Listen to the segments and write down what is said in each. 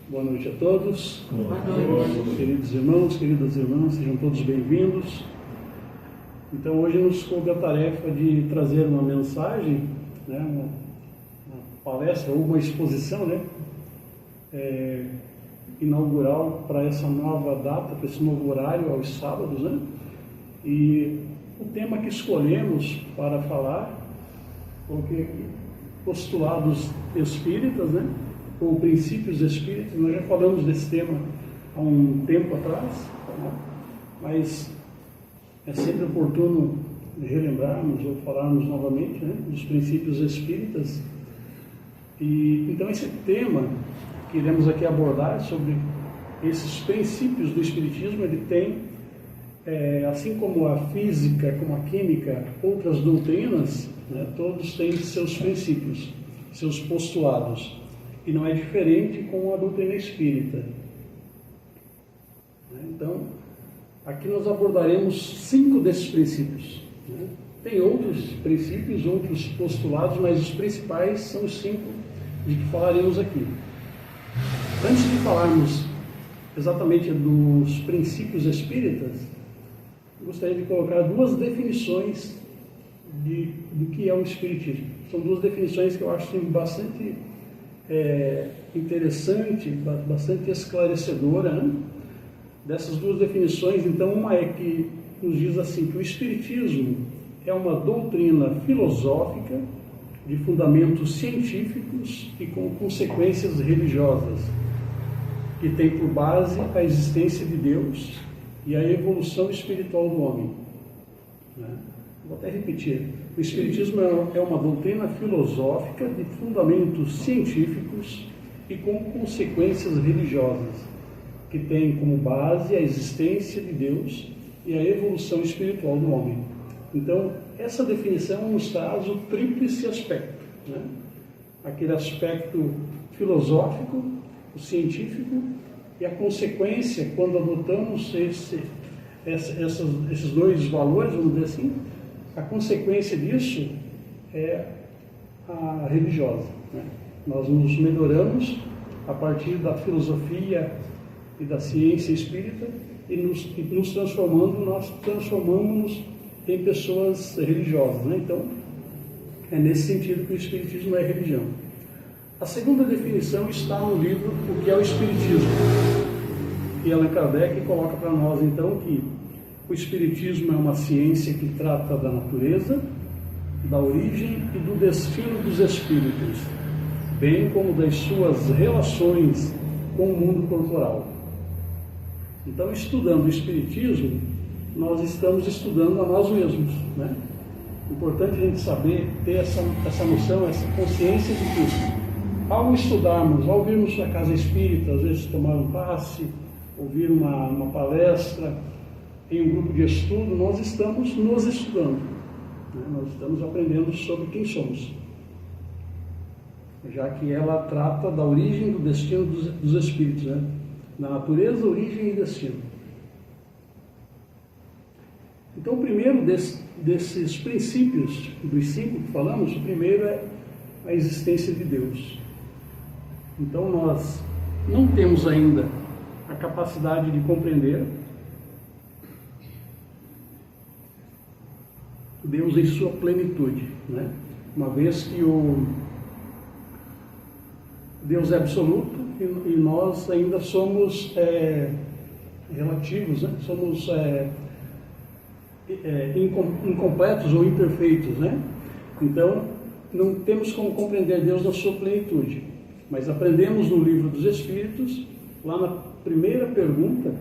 Boa noite a todos. Boa noite. Queridos irmãos, queridas irmãs, sejam todos bem-vindos. Então, hoje nos coube a tarefa de trazer uma mensagem, uma palestra ou uma exposição, inaugural para essa nova data, para esse novo horário, aos sábados, E o tema que escolhemos para falar, coloquei aqui, postulados espíritas, ou princípios espíritas. Nós já falamos desse tema há um tempo atrás, mas é sempre oportuno relembrarmos ou falarmos novamente dos princípios espíritas. E então esse tema que iremos aqui abordar sobre esses princípios do espiritismo, ele tem, assim como a física, como a química, outras doutrinas, todos têm seus princípios, seus postulados. E não é diferente com a doutrina espírita. Então, aqui nós abordaremos 5 desses princípios. Tem outros princípios, outros postulados, mas os principais são os 5 de que falaremos aqui. Antes de falarmos exatamente dos princípios espíritas, gostaria de colocar 2 definições do que é o espiritismo. São 2 definições que eu acho bastante interessante, bastante esclarecedora, Dessas 2 definições, então, uma é que nos diz assim, que o espiritismo é uma doutrina filosófica de fundamentos científicos e com consequências religiosas, que tem por base a existência de Deus e a evolução espiritual do homem. Vou até repetir. O espiritismo é uma doutrina filosófica de fundamentos científicos e com consequências religiosas, que tem como base a existência de Deus e a evolução espiritual do homem. Então, essa definição nos traz o tríplice aspecto, aquele aspecto filosófico, o científico, e a consequência, quando adotamos esses 2 valores, vamos dizer assim, a consequência disso é a religiosa. Nós nos melhoramos a partir da filosofia e da ciência espírita e nos transformando, nós transformamos-nos em pessoas religiosas. Então, é nesse sentido que o espiritismo é religião. A segunda definição está no livro O que é o Espiritismo, e Allan Kardec coloca para nós, então, que o espiritismo é uma ciência que trata da natureza, da origem e do destino dos espíritos, bem como das suas relações com o mundo corporal. Então, estudando o espiritismo, nós estamos estudando a nós mesmos, Importante a gente saber, ter essa noção, essa consciência de que, ao estudarmos, ao virmos na casa espírita, às vezes tomar um passe, ouvir uma palestra, em um grupo de estudo, nós estamos nos estudando, nós estamos aprendendo sobre quem somos, já que ela trata da origem e do destino dos espíritos, da natureza, origem e destino. Então, o primeiro desses princípios, dos 5 que falamos, o primeiro é a existência de Deus. Então, nós não temos ainda a capacidade de compreender Deus em sua plenitude, Uma vez que o Deus é absoluto e nós ainda somos relativos, somos incompletos ou imperfeitos, Então, não temos como compreender Deus na sua plenitude, mas aprendemos no Livro dos Espíritos, lá na primeira pergunta,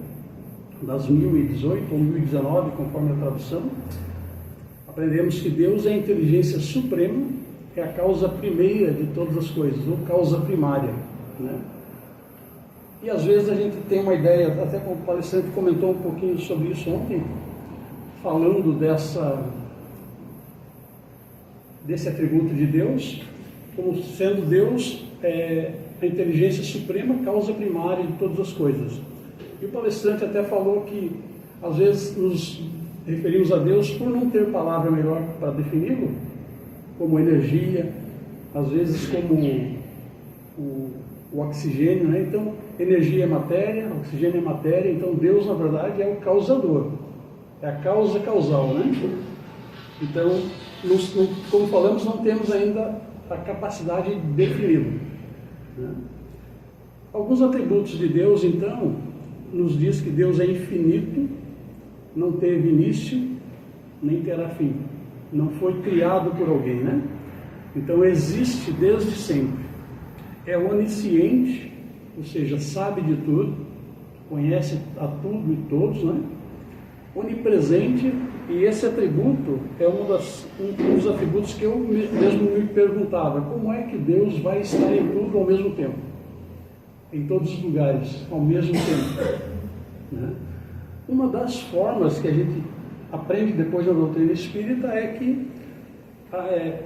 das 1018 ou 1019, conforme a tradução, aprendemos que Deus é a inteligência suprema, é a causa primeira de todas as coisas, ou causa primária, E às vezes a gente tem uma ideia, até como o palestrante comentou um pouquinho sobre isso ontem, falando desse atributo de Deus, como sendo Deus a inteligência suprema, causa primária de todas as coisas. E o palestrante até falou que às vezes nos referimos a Deus por não ter palavra melhor para defini-lo, como energia, às vezes como o oxigênio, Então, energia é matéria, oxigênio é matéria, então Deus, na verdade, é o causador, é a causa causal, né? Então, como falamos, não temos ainda a capacidade de defini-lo, né? Alguns atributos de Deus, então, nos diz que Deus é infinito, não teve início, nem terá fim, não foi criado por alguém, né? Então existe desde sempre, é onisciente, ou seja, sabe de tudo, conhece a tudo e todos, né? Onipresente, e esse atributo é um dos atributos que eu mesmo me perguntava, como é que Deus vai estar em tudo ao mesmo tempo? Em todos os lugares, ao mesmo tempo, né? Uma das formas que a gente aprende depois da doutrina espírita é que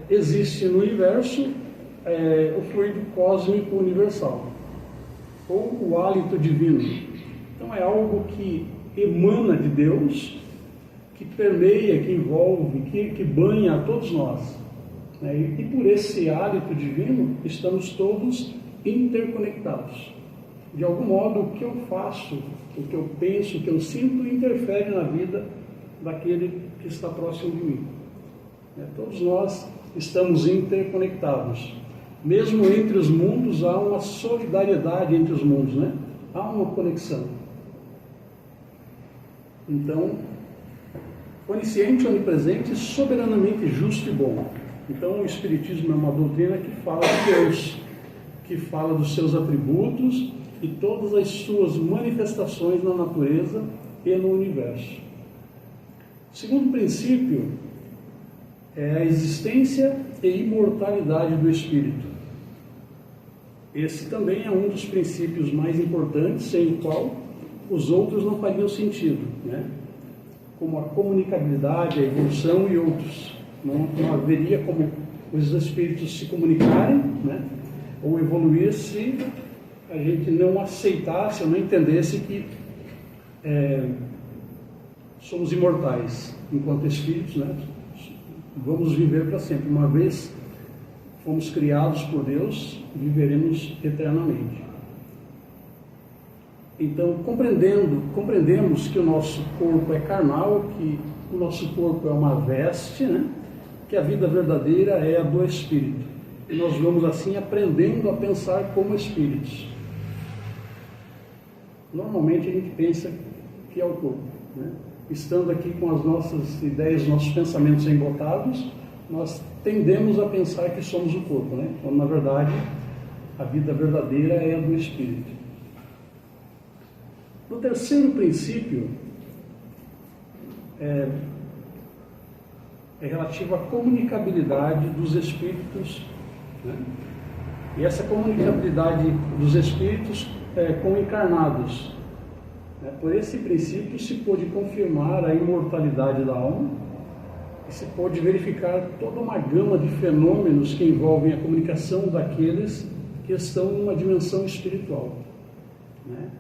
existe no universo o fluido cósmico universal, ou o hálito divino. Então é algo que emana de Deus, que permeia, que envolve, que banha a todos nós, né? E por esse hálito divino estamos todos interconectados. De algum modo, o que eu faço, o que eu penso, o que eu sinto, interfere na vida daquele que está próximo de mim. Todos nós estamos interconectados. Mesmo entre os mundos, há uma solidariedade entre os mundos, né? Há uma conexão. Então, onisciente, onipresente, soberanamente justo e bom. Então, o Espiritismo é uma doutrina que fala de Deus, que fala dos seus atributos e todas as suas manifestações na natureza e no universo. O segundo princípio é a existência e imortalidade do Espírito. Esse também é um dos princípios mais importantes, sem o qual os outros não fariam sentido, né? Como a comunicabilidade, a evolução e outros. Não haveria como os espíritos se comunicarem, né? Ou evoluir se a gente não aceitasse ou não entendesse que somos imortais enquanto espíritos, né? Vamos viver para sempre. Uma vez fomos criados por Deus, viveremos eternamente. Então, compreendemos que o nosso corpo é carnal, que o nosso corpo é uma veste, né? Que a vida verdadeira é a do Espírito. E nós vamos assim aprendendo a pensar como espíritos. Normalmente a gente pensa que é o corpo, né? Estando aqui com as nossas ideias, nossos pensamentos embotados, nós tendemos a pensar que somos o corpo, né? Quando na verdade a vida verdadeira é a do Espírito. O terceiro princípio é relativo à comunicabilidade dos espíritos, né? E essa comunicabilidade dos espíritos com encarnados. Por esse princípio se pôde confirmar a imortalidade da alma e se pôde verificar toda uma gama de fenômenos que envolvem a comunicação daqueles que estão numa dimensão espiritual, né?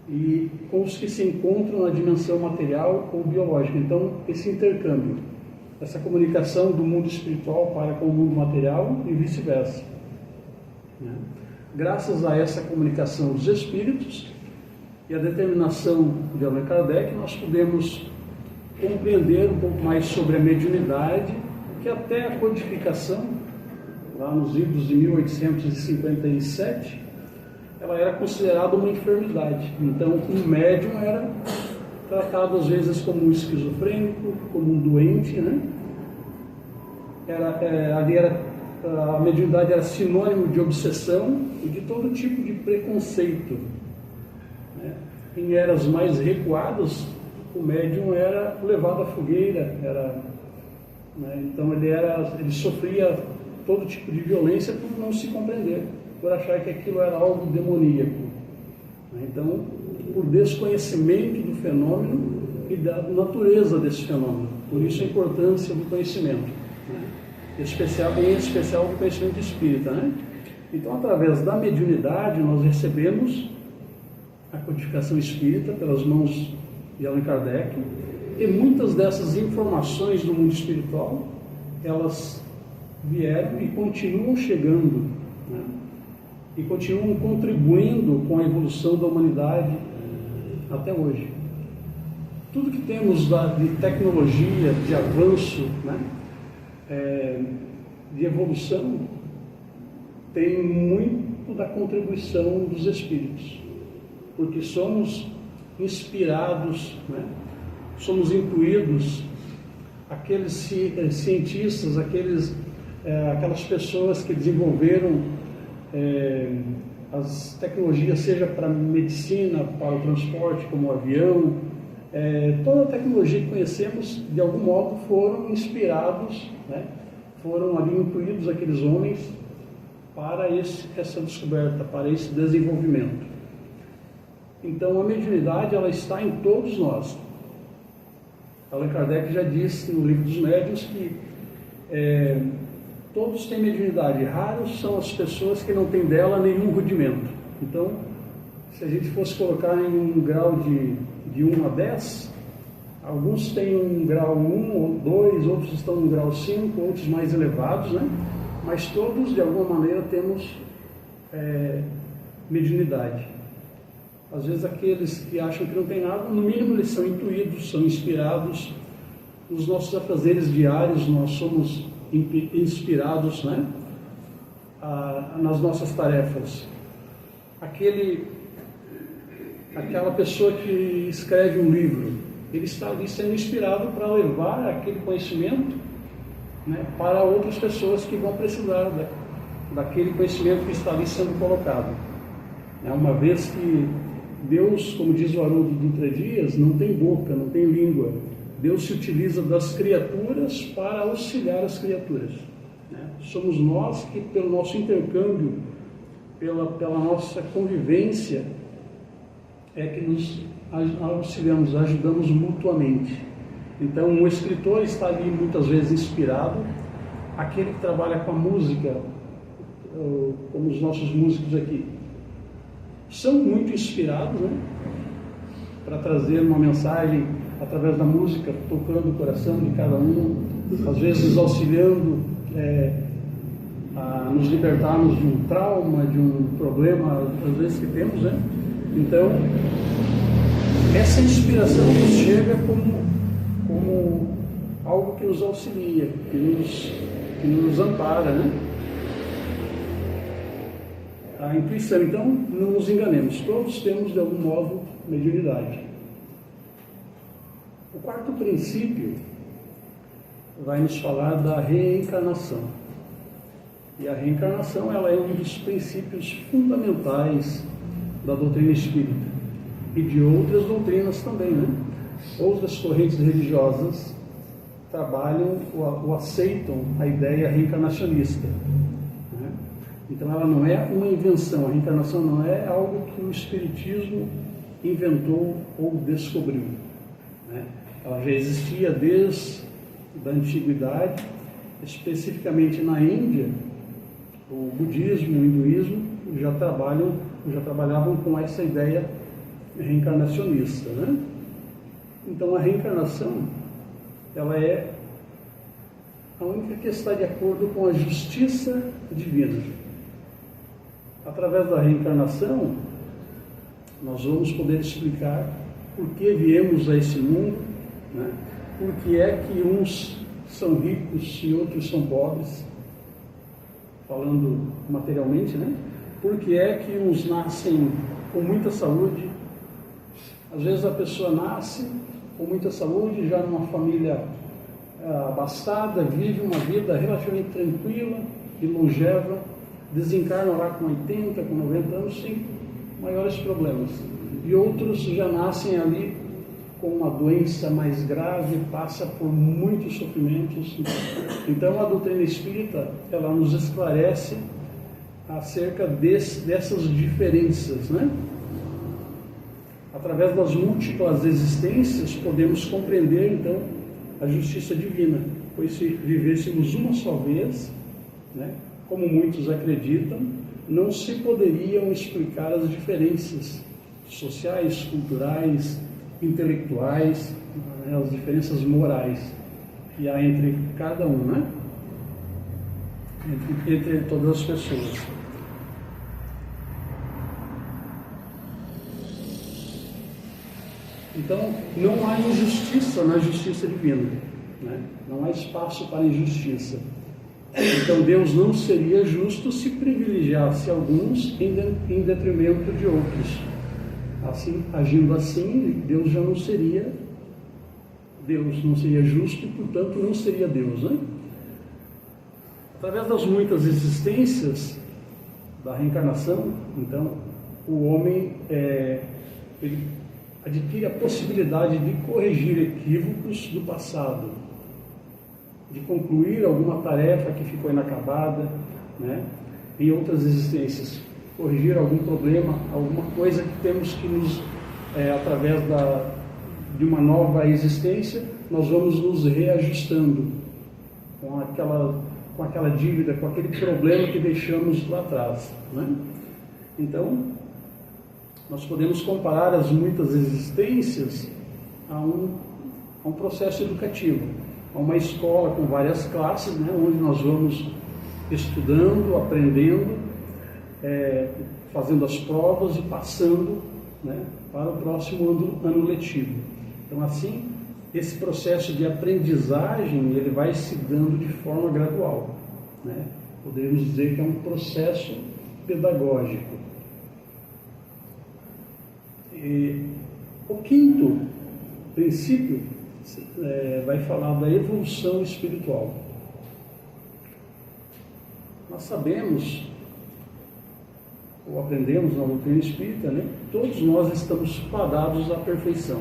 E com os que se encontram na dimensão material ou biológica. Então, esse intercâmbio, essa comunicação do mundo espiritual para com o mundo material e vice-versa, né? Graças a essa comunicação dos espíritos e a determinação de Allan Kardec, nós podemos compreender um pouco mais sobre a mediunidade, que até a codificação, lá nos livros de 1857, ela era considerada uma enfermidade. Então, um médium era tratado às vezes como um esquizofrênico, como um doente, né? A mediunidade era sinônimo de obsessão e de todo tipo de preconceito, né? Em eras mais recuadas, o médium era levado à fogueira, né? Então ele sofria todo tipo de violência por não se compreender, por achar que aquilo era algo demoníaco, né? Então, por desconhecimento do fenômeno e da natureza desse fenômeno. Por isso a importância do conhecimento, né? Em especial do conhecimento espírita, né? Então, através da mediunidade, nós recebemos a codificação espírita pelas mãos de Allan Kardec, e muitas dessas informações do mundo espiritual, elas vieram e continuam chegando, né? e continuam contribuindo com a evolução da humanidade até hoje. Tudo que temos de tecnologia, de avanço, né, de evolução, tem muito da contribuição dos espíritos, porque somos inspirados, né, somos incluídos, aqueles cientistas, aquelas pessoas que desenvolveram as tecnologias, seja para a medicina, para o transporte, como o avião, toda a tecnologia que conhecemos, de algum modo, foram inspirados, né? Foram ali incluídos aqueles homens para essa descoberta, para esse desenvolvimento. Então, a mediunidade, ela está em todos nós. Allan Kardec já disse no Livro dos Médiuns que todos têm mediunidade, raros são as pessoas que não têm dela nenhum rudimento. Então, se a gente fosse colocar em um grau de 1 a 10, alguns têm um grau 1 ou 2, outros estão no grau 5, outros mais elevados, né? Mas todos, de alguma maneira, temos mediunidade. Às vezes aqueles que acham que não tem nada, no mínimo eles são intuídos, são inspirados. Nos nossos afazeres diários nós somos inspirados, né, nas nossas tarefas. Aquela pessoa que escreve um livro, ele está ali sendo inspirado para levar aquele conhecimento, né, para outras pessoas que vão precisar daquele conhecimento que está ali sendo colocado. Uma vez que Deus, como diz o Haroldo Dutra Dias, não tem boca, não tem língua. Deus se utiliza das criaturas para auxiliar as criaturas. Somos nós que, pelo nosso intercâmbio, pela nossa convivência, que nos auxiliamos, ajudamos mutuamente. Então, um escritor está ali muitas vezes inspirado, aquele que trabalha com a música, como os nossos músicos aqui, são muito inspirados, né, para trazer uma mensagem através da música, tocando o coração de cada um, às vezes auxiliando a nos libertarmos de um trauma, de um problema, às vezes que temos, né? Então, essa inspiração nos chega como algo que nos auxilia, que nos ampara, né? A intuição, então, não nos enganemos, todos temos de algum modo mediunidade. O quarto princípio vai nos falar da reencarnação. E a reencarnação, ela é um dos princípios fundamentais da doutrina espírita e de outras doutrinas também, né? Outras correntes religiosas trabalham ou aceitam a ideia reencarnacionista. Então ela não é uma invenção, a reencarnação não é algo que o Espiritismo inventou ou descobriu, né? Ela já existia desde a antiguidade, especificamente na Índia. O budismo, o hinduísmo já trabalhavam com essa ideia reencarnacionista, né? Então a reencarnação, ela é a única que está de acordo com a justiça divina. Através da reencarnação, nós vamos poder explicar por que viemos a esse mundo, né? Por que é que uns são ricos e outros são pobres, falando materialmente, né? Por que é que uns nascem com muita saúde, às vezes a pessoa nasce com muita saúde, já numa família abastada, vive uma vida relativamente tranquila e longeva, desencarna lá com 80, com 90 anos, sem maiores problemas. E outros já nascem ali com uma doença mais grave, passa por muitos sofrimentos. Então a doutrina espírita, ela nos esclarece acerca dessas diferenças, né? Através das múltiplas existências, podemos compreender, então, a justiça divina, pois se vivêssemos uma só vez, né, como muitos acreditam, não se poderiam explicar as diferenças sociais, culturais, intelectuais, né, as diferenças morais que há entre cada um, né? Entre todas as pessoas. Então, não há injustiça na justiça divina, né? Não há espaço para injustiça. Então, Deus não seria justo se privilegiasse alguns em detrimento de outros. Assim, agindo assim, Deus já não seria Deus, não seria justo e, portanto, não seria Deus, né? Através das muitas existências da reencarnação, então, o homem ele adquire a possibilidade de corrigir equívocos do passado, de concluir alguma tarefa que ficou inacabada, né? Em outras existências, corrigir algum problema, alguma coisa que temos que nos, através de uma nova existência, nós vamos nos reajustando com aquela dívida, com aquele problema que deixamos lá atrás, né? Então, nós podemos comparar as muitas existências a um processo educativo, a uma escola com várias classes, né, onde nós vamos estudando, aprendendo, fazendo as provas e passando, né, para o próximo ano letivo. Então, assim, esse processo de aprendizagem ele vai se dando de forma gradual, né? Poderíamos dizer que é um processo pedagógico. E o quinto princípio vai falar da evolução espiritual. Nós sabemos, ou aprendemos na doutrina espírita, né? Todos nós estamos fadados à perfeição.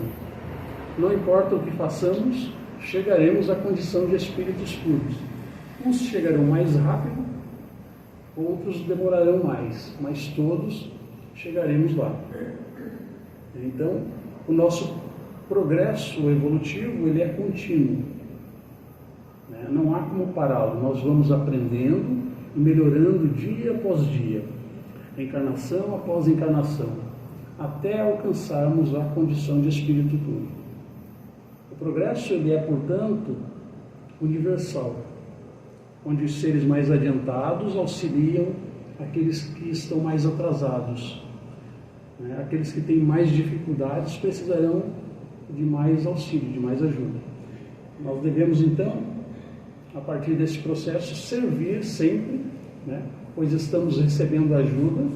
Não importa o que façamos, chegaremos à condição de espíritos puros. Uns chegarão mais rápido, outros demorarão mais, mas todos chegaremos lá. Então, o nosso progresso evolutivo ele é contínuo, né? Não há como pará-lo. Nós vamos aprendendo e melhorando dia após dia, encarnação após encarnação, até alcançarmos a condição de espírito puro. O progresso ele é, portanto, universal, onde os seres mais adiantados auxiliam aqueles que estão mais atrasados. Aqueles que têm mais dificuldades precisarão de mais auxílio, de mais ajuda. Nós devemos, então, a partir desse processo, servir sempre, né? Pois estamos recebendo ajuda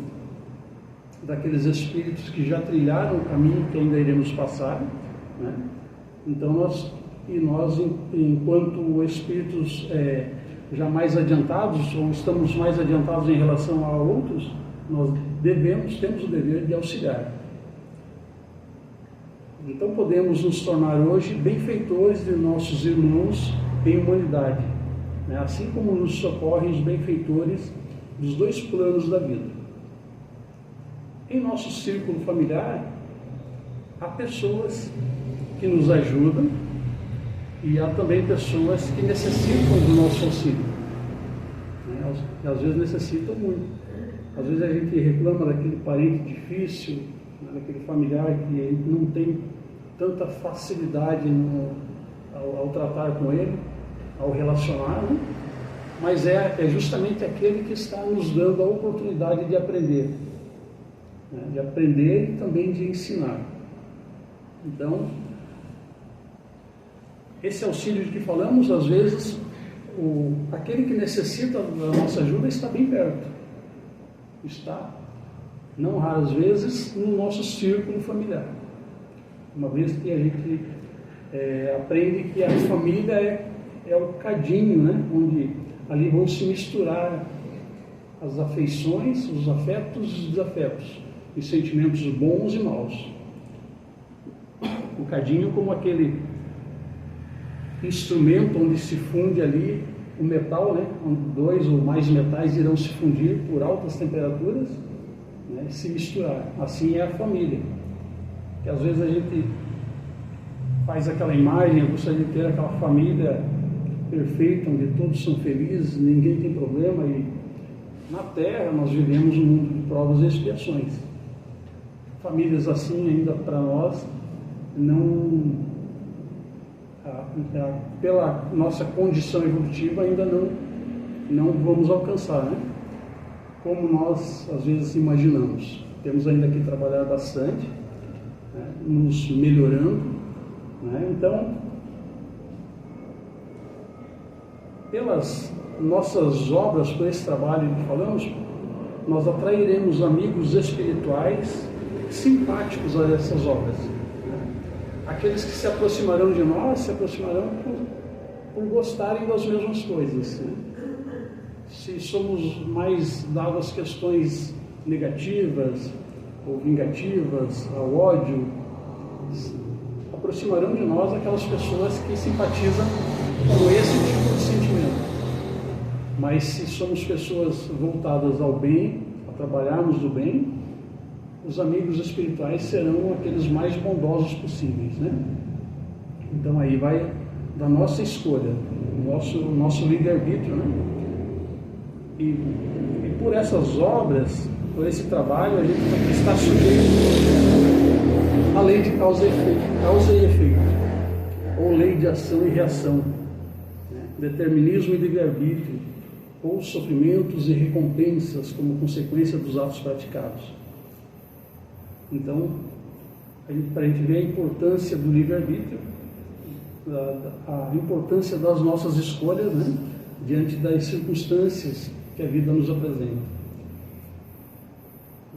daqueles espíritos que já trilharam o caminho que ainda iremos passar, né? Então, nós, enquanto espíritos já mais adiantados, ou estamos mais adiantados em relação a outros, nós temos o dever de auxiliar. Então podemos nos tornar hoje benfeitores de nossos irmãos em humanidade, né? Assim como nos socorrem os benfeitores dos dois planos da vida. Em nosso círculo familiar, há pessoas que nos ajudam e há também pessoas que necessitam do nosso auxílio, né? Às vezes necessitam muito. Às vezes a gente reclama daquele parente difícil, né, daquele familiar que não tem tanta facilidade ao tratar com ele, ao relacionar, né? Mas é justamente aquele que está nos dando a oportunidade de aprender, né? De aprender e também de ensinar. Então, esse auxílio de que falamos, às vezes, aquele que necessita da nossa ajuda está bem perto. Está, não raras vezes, no nosso círculo familiar. Uma vez que a gente aprende que a família é o cadinho, né? Onde ali vão se misturar as afeições, os afetos e os desafetos, os sentimentos bons e maus. O cadinho como aquele instrumento onde se funde ali o metal, né? Onde dois ou mais metais irão se fundir por altas temperaturas, né? E se misturar. Assim é a família. Que às vezes a gente faz aquela imagem, eu gostaria de ter aquela família perfeita, onde todos são felizes, ninguém tem problema, e na Terra nós vivemos um mundo de provas e expiações. Famílias assim ainda para nós não... pela nossa condição evolutiva ainda não vamos alcançar, né? Como nós às vezes imaginamos. Temos ainda que trabalhar bastante, né, nos melhorando, né? Então, pelas nossas obras, por esse trabalho que falamos, nós atrairemos amigos espirituais simpáticos a essas obras, né? Aqueles que se aproximarão de nós, se aproximarão por gostarem das mesmas coisas, né? Se somos mais dados às questões negativas ou vingativas, ao ódio, aproximarão de nós aquelas pessoas que simpatizam com esse tipo de sentimento. Mas se somos pessoas voltadas ao bem, a trabalharmos do bem, os amigos espirituais serão aqueles mais bondosos possíveis, né? Então aí vai da nossa escolha, nosso livre-arbítrio, né? E por essas obras, por esse trabalho, a gente está sujeito à lei de causa e efeito, ou lei de ação e reação, né? Determinismo e livre-arbítrio, ou sofrimentos e recompensas como consequência dos atos praticados. Então, para a gente ver a importância do livre-arbítrio, a importância das nossas escolhas, né, diante das circunstâncias que a vida nos apresenta.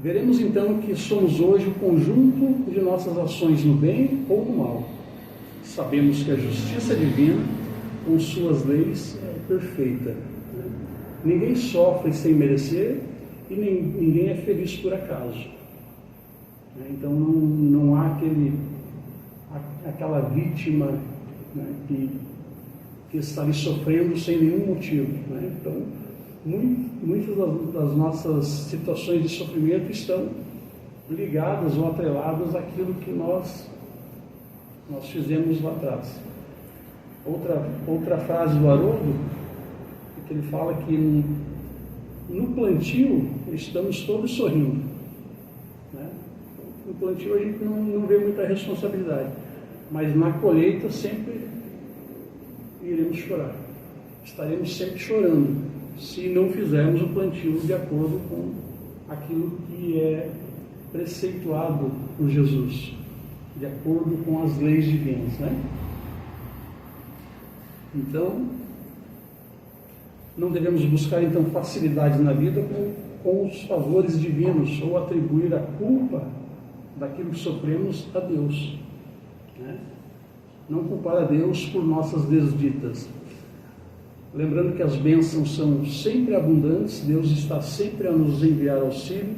Veremos então que somos hoje o conjunto de nossas ações no bem ou no mal. Sabemos que a justiça divina, com suas leis, é perfeita. Ninguém sofre sem merecer e ninguém é feliz por acaso. Então não há aquela vítima, né, que está ali sofrendo sem nenhum motivo, né? Então muitas das nossas situações de sofrimento estão ligadas ou atreladas àquilo que nós fizemos lá atrás. Outra frase do Haroldo, que ele fala que no plantio estamos todos sorrindo, né? No plantio a gente não vê muita responsabilidade, mas na colheita sempre iremos chorar, estaremos sempre chorando, se não fizermos o plantio de acordo com aquilo que é preceituado por Jesus, de acordo com as leis divinas, né? Então, não devemos buscar então facilidades na vida com os favores divinos, ou atribuir a culpa daquilo que sofremos a Deus, né? Não culpar a Deus por nossas desditas. Lembrando que as bênçãos são sempre abundantes, Deus está sempre a nos enviar auxílio,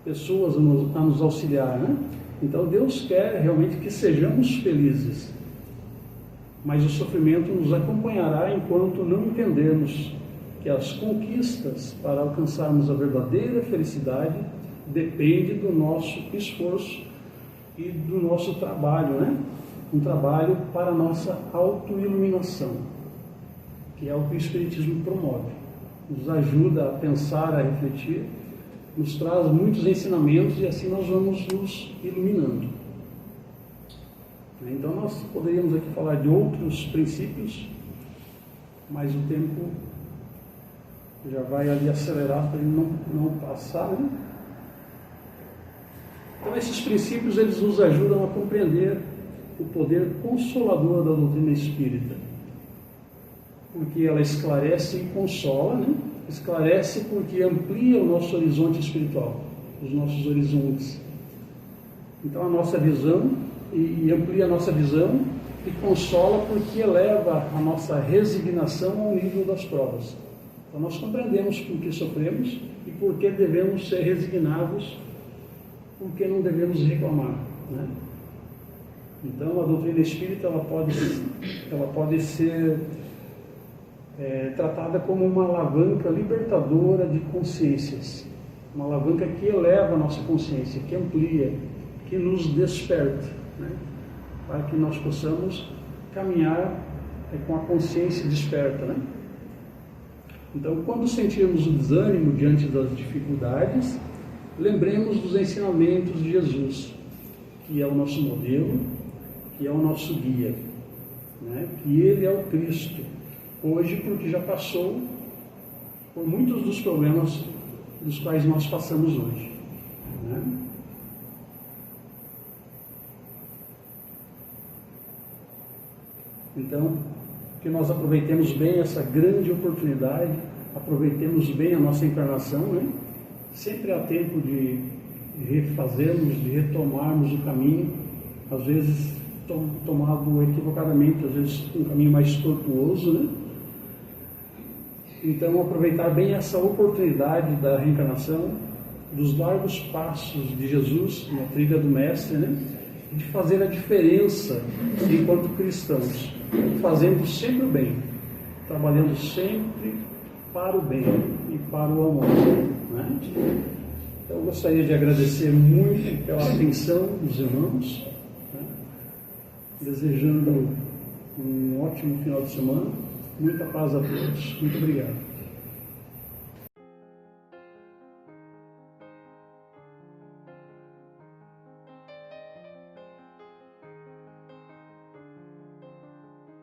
pessoas a nos auxiliar, né? Então Deus quer realmente que sejamos felizes, mas o sofrimento nos acompanhará enquanto não entendermos que as conquistas para alcançarmos a verdadeira felicidade dependem do nosso esforço e do nosso trabalho, né? Um trabalho para a nossa autoiluminação, que é o que o Espiritismo promove. Nos ajuda a pensar, a refletir, nos traz muitos ensinamentos e assim nós vamos nos iluminando. Então nós poderíamos aqui falar de outros princípios, mas o tempo já vai ali acelerar para ele não passar, né? Então esses princípios eles nos ajudam a compreender o poder consolador da doutrina espírita, porque ela esclarece e consola, né? Esclarece porque amplia o nosso horizonte espiritual, os nossos horizontes. Então a nossa visão, e amplia a nossa visão, e consola porque eleva a nossa resignação ao nível das provas. Então nós compreendemos por que sofremos e por que devemos ser resignados, por que não devemos reclamar, né? Então a doutrina espírita ela pode ser tratada como uma alavanca libertadora de consciências, uma alavanca que eleva a nossa consciência, que amplia, que nos desperta, né? Para que nós possamos caminhar com a consciência desperta, né? Então, quando sentirmos o desânimo diante das dificuldades, lembremos dos ensinamentos de Jesus, que é o nosso modelo, que é o nosso guia, né? Que Ele é o Cristo, hoje porque já passou por muitos dos problemas dos quais nós passamos hoje, né? Então, que nós aproveitemos bem essa grande oportunidade, aproveitemos bem a nossa encarnação, né? Sempre há tempo de refazermos, de retomarmos o caminho, às vezes tomado equivocadamente, às vezes um caminho mais tortuoso, né? Então, aproveitar bem essa oportunidade da reencarnação, dos largos passos de Jesus na trilha do Mestre, né? De fazer a diferença enquanto cristãos, fazendo sempre o bem, trabalhando sempre para o bem e para o amor, né? Então, eu gostaria de agradecer muito pela atenção dos irmãos, né? Desejando um ótimo final de semana, muita paz a todos. Muito obrigado.